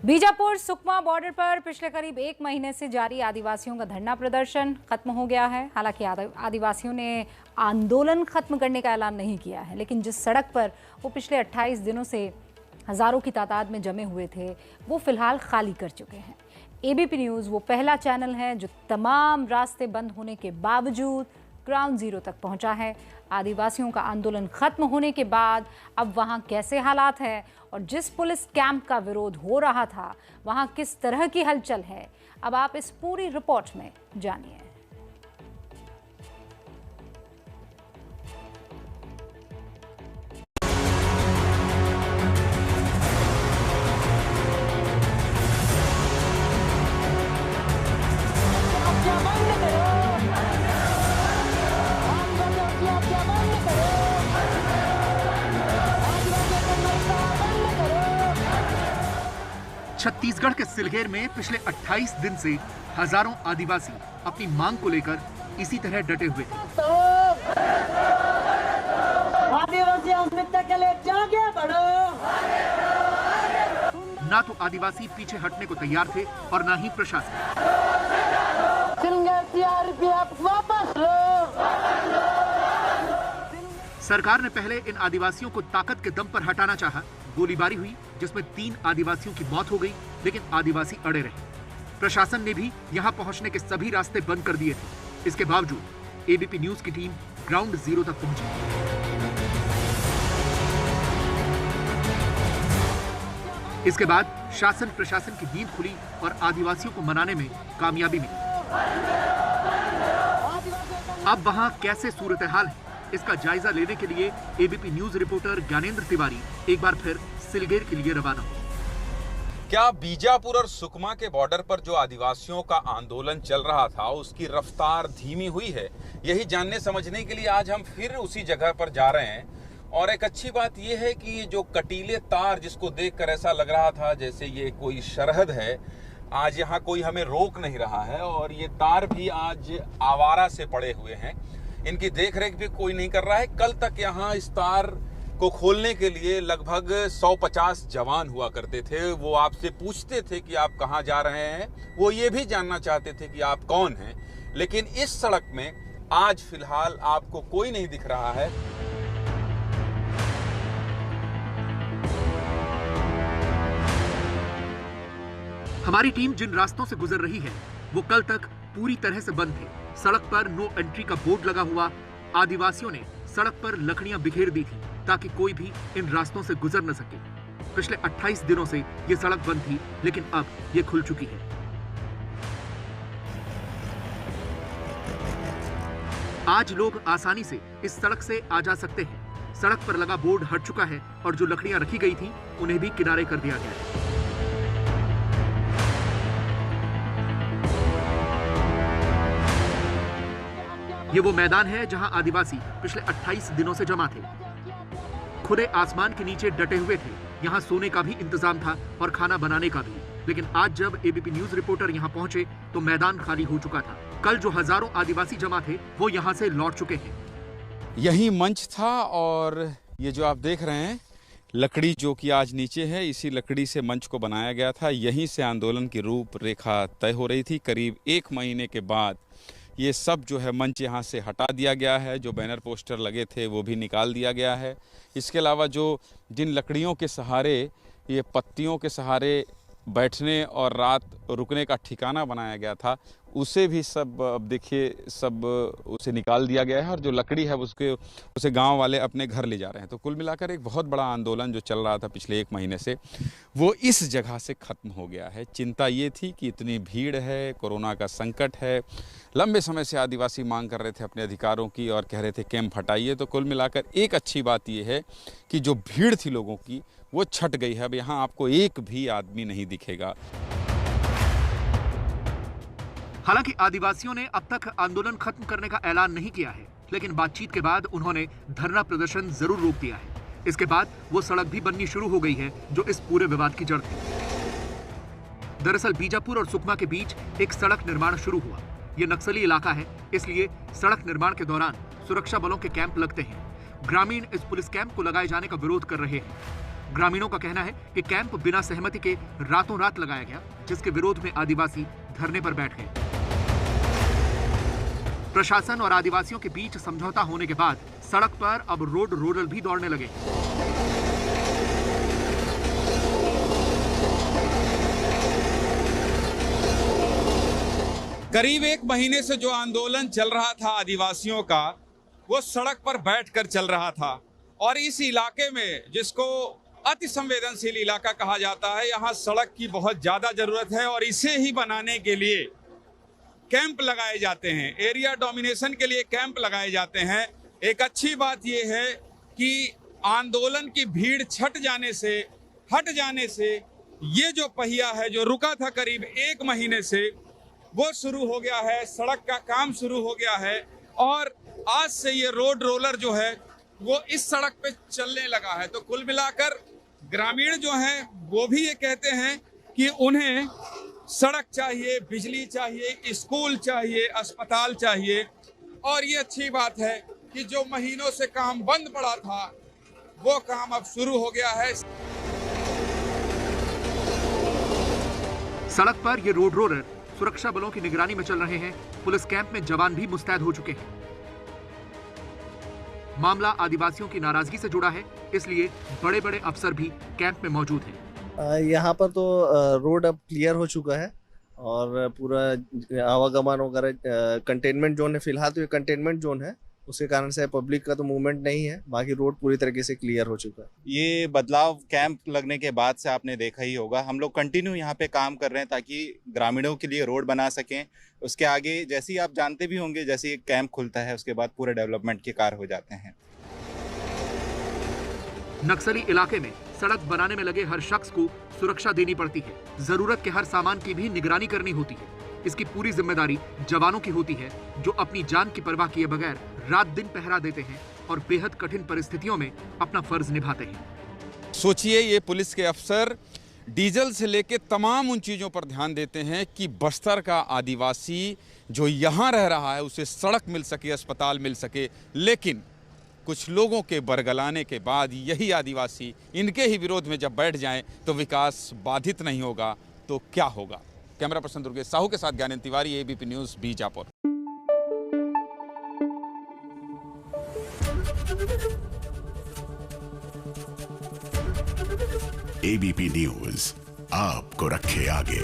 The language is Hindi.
बीजापुर सुकमा बॉर्डर पर पिछले करीब 1 महीने से जारी आदिवासियों का धरना प्रदर्शन खत्म हो गया है। हालांकि आदिवासियों ने आंदोलन खत्म करने का ऐलान नहीं किया है, लेकिन जिस सड़क पर वो पिछले 28 दिनों से हजारों की तादाद में जमे हुए थे, वो फिलहाल खाली कर चुके हैं। एबीपी न्यूज़ वो पहला चैनल है जो तमाम रास्ते बंद होने के बावजूद ग्राउंड जीरो तक पहुंचा है। आदिवासियों का आंदोलन खत्म होने के बाद अब वहां कैसे हालात है और जिस पुलिस कैंप का विरोध हो रहा था वहां किस तरह की हलचल है, अब आप इस पूरी रिपोर्ट में जानिए। छत्तीसगढ़ के सिलगेर में पिछले 28 दिन से हजारों आदिवासी अपनी मांग को लेकर इसी तरह डटे हुए थे। आदिवासी अस्मिता के लिए जागे बढ़ो। ना तो आदिवासी पीछे हटने को तैयार थे और ना ही प्रशासन। वापस लो। सरकार ने पहले इन आदिवासियों को ताकत के दम पर हटाना चाहा। गोलीबारी हुई जिसमें 3 आदिवासियों की मौत हो गई, लेकिन आदिवासी अड़े रहे। प्रशासन ने भी यहां पहुंचने के सभी रास्ते बंद कर दिए थे। इसके बावजूद एबीपी न्यूज की टीम ग्राउंड जीरो तक पहुंची। इसके बाद शासन प्रशासन की नींद खुली और आदिवासियों को मनाने में कामयाबी मिली। अब वहां कैसे सूरत हाल है, इसका जायजा लेने के लिए ABP news reporter Gyanendra Tiwari एक बार फिर सिलगेर के लिए रवाना हुए। क्या बीजापुर और सुकमा के बॉर्डर पर जो आदिवासियों का आंदोलन चल रहा था उसकी रफ्तार धीमी हुई है? यही जानने समझने के लिए आज हम फिर उसी जगह पर जा रहे हैं। और एक अच्छी बात यह है कि ये जो कटीले तार जिसको देखकर ऐसा लग रहा था जैसे ये कोई सरहद है, आज यहाँ कोई हमें रोक नहीं रहा है। और ये तार भी आज आवारा से पड़े हुए हैं, इनकी देखरेख भी कोई नहीं कर रहा है। कल तक यहाँ इस तार को खोलने के लिए लगभग 150 जवान हुआ करते थे। वो आपसे पूछते थे कि आप कहाँ जा रहे हैं, वो ये भी जानना चाहते थे कि आप कौन हैं। लेकिन इस सड़क में आज फिलहाल आपको कोई नहीं दिख रहा है। हमारी टीम जिन रास्तों से गुजर रही है वो कल तक पूरी तरह से बंद थे। सड़क पर नो एंट्री का बोर्ड लगा हुआ। आदिवासियों ने सड़क पर लकड़ियां बिखेर दी थी ताकि कोई भी इन रास्तों से गुजर न सके। पिछले 28 दिनों से ये सड़क बंद थी, लेकिन अब ये खुल चुकी है। आज लोग आसानी से इस सड़क से आ जा सकते हैं। सड़क पर लगा बोर्ड हट चुका है और जो लकड़ियां रखी गई थी उन्हें भी किनारे कर दिया गया है। ये वो मैदान है जहां आदिवासी पिछले 28 दिनों से जमा थे। खुले आसमान के नीचे डटे हुए थे। यहां सोने का भी इंतजाम था और खाना बनाने का भी। लेकिन आज जब एबीपी न्यूज रिपोर्टर यहां पहुंचे तो मैदान खाली हो चुका था। कल जो हजारों आदिवासी जमा थे वो यहां से लौट चुके हैं। यही मंच था और ये जो आप देख रहे हैं लकड़ी जो कि आज नीचे है, इसी लकड़ी से मंच को बनाया गया था। यहीं से आंदोलन की रूपरेखा तय हो रही थी। करीब 1 महीने के बाद ये सब जो है मंच यहाँ से हटा दिया गया है। जो बैनर पोस्टर लगे थे वो भी निकाल दिया गया है। इसके अलावा जो जिन लकड़ियों के सहारे, ये पत्तियों के सहारे बैठने और रात रुकने का ठिकाना बनाया गया था, उसे भी सब अब देखिए सब उसे निकाल दिया गया है। और जो लकड़ी है उसे गांव वाले अपने घर ले जा रहे हैं। तो कुल मिलाकर एक बहुत बड़ा आंदोलन जो चल रहा था पिछले 1 महीने से, वो इस जगह से ख़त्म हो गया है। चिंता ये थी कि इतनी भीड़ है, कोरोना का संकट है, लंबे समय से आदिवासी मांग कर रहे थे अपने अधिकारों की और कह रहे थे कैंप हटाइए। तो कुल मिलाकर एक अच्छी बात ये है कि जो भीड़ थी लोगों की वो छट गई है। अब यहाँ आपको एक भी आदमी नहीं दिखेगा। हालांकि आदिवासियों ने अब तक आंदोलन खत्म करने का ऐलान नहीं किया है, लेकिन बातचीत के बाद उन्होंने धरना प्रदर्शन जरूर रोक दिया है। इसके बाद वो सड़क भी बननी शुरू हो गई है जो इस पूरे विवाद की जड़ थी। दरअसल बीजापुर और सुकमा के बीच एक सड़क निर्माण शुरू हुआ। ये नक्सली इलाका है, इसलिए सड़क निर्माण के दौरान सुरक्षा बलों के कैंप लगते हैं। ग्रामीण इस पुलिस कैंप को लगाए जाने का विरोध कर रहे हैं। ग्रामीणों का कहना है कि कैंप बिना सहमति के रातों रात लगाया गया, जिसके विरोध में आदिवासी धरने पर बैठ गए। प्रशासन और आदिवासियों के बीच समझौता होने के बाद सड़क पर अब रोड रोलर भी दौड़ने लगे। करीब एक महीने से जो आंदोलन चल रहा था आदिवासियों का, वो सड़क पर बैठकर चल रहा था। और इस इलाके में, जिसको अति संवेदनशील इलाका कहा जाता है, यहाँ सड़क की बहुत ज्यादा जरूरत है और इसे ही बनाने के लिए कैंप लगाए जाते हैं, एरिया डोमिनेशन के लिए कैंप लगाए जाते हैं। एक अच्छी बात यह है कि आंदोलन की भीड़ हट जाने से ये जो पहिया है जो रुका था करीब एक महीने से, वो शुरू हो गया है, सड़क का काम शुरू हो गया है। और आज से ये रोड रोलर जो है वो इस सड़क पे चलने लगा है। तो कुल मिलाकर ग्रामीण जो हैं वो भी ये कहते हैं कि उन्हें सड़क चाहिए, बिजली चाहिए, स्कूल चाहिए, अस्पताल चाहिए। और ये अच्छी बात है कि जो महीनों से काम बंद पड़ा था वो काम अब शुरू हो गया है। सड़क पर ये रोड रोलर सुरक्षा बलों की निगरानी में चल रहे हैं। पुलिस कैंप में जवान भी मुस्तैद हो चुके हैं। मामला आदिवासियों की नाराजगी से जुड़ा है, इसलिए बड़े बड़े अफसर भी कैंप में मौजूद हैं। यहाँ पर तो रोड अब क्लियर हो चुका है और पूरा आवागमन वगैरह कंटेनमेंट जोन है। फिलहाल तो ये कंटेनमेंट जोन है, उसके कारण से पब्लिक का तो मूवमेंट नहीं है। बाकी रोड पूरी तरीके से क्लियर हो चुका है। ये बदलाव कैंप लगने के बाद से आपने देखा ही होगा। हम लोग कंटिन्यू यहाँ पे काम कर रहे हैं ताकि ग्रामीणों के लिए रोड बना सकें। उसके आगे जैसे ही आप जानते भी होंगे, जैसे ही कैंप खुलता है उसके बाद पूरे डेवलपमेंट के कार्य हो जाते हैं। नक्सली इलाके में सड़क बनाने में लगे हर शख्स को सुरक्षा देनी पड़ती है। जरूरत के हर सामान की भी निगरानी करनी होती है। इसकी पूरी जिम्मेदारी जवानों की होती है, जो अपनी जान की परवाह किए बगैर रात दिन पहरा देते हैं और बेहद कठिन परिस्थितियों में अपना फर्ज निभाते हैं। सोचिए, ये पुलिस के अफसर डीजल से लेके तमाम उन चीज़ों पर ध्यान देते हैं कि बस्तर का आदिवासी जो यहाँ रह रहा है उसे सड़क मिल सके, अस्पताल मिल सके। लेकिन कुछ लोगों के बरगलाने के बाद यही आदिवासी इनके ही विरोध में जब बैठ जाएं तो विकास बाधित नहीं होगा तो क्या होगा। कैमरा पर्सन दुर्गेश साहू के साथ Gyanendra Tiwari, ABP news, Bijapur. ABP news आपको रखे आगे।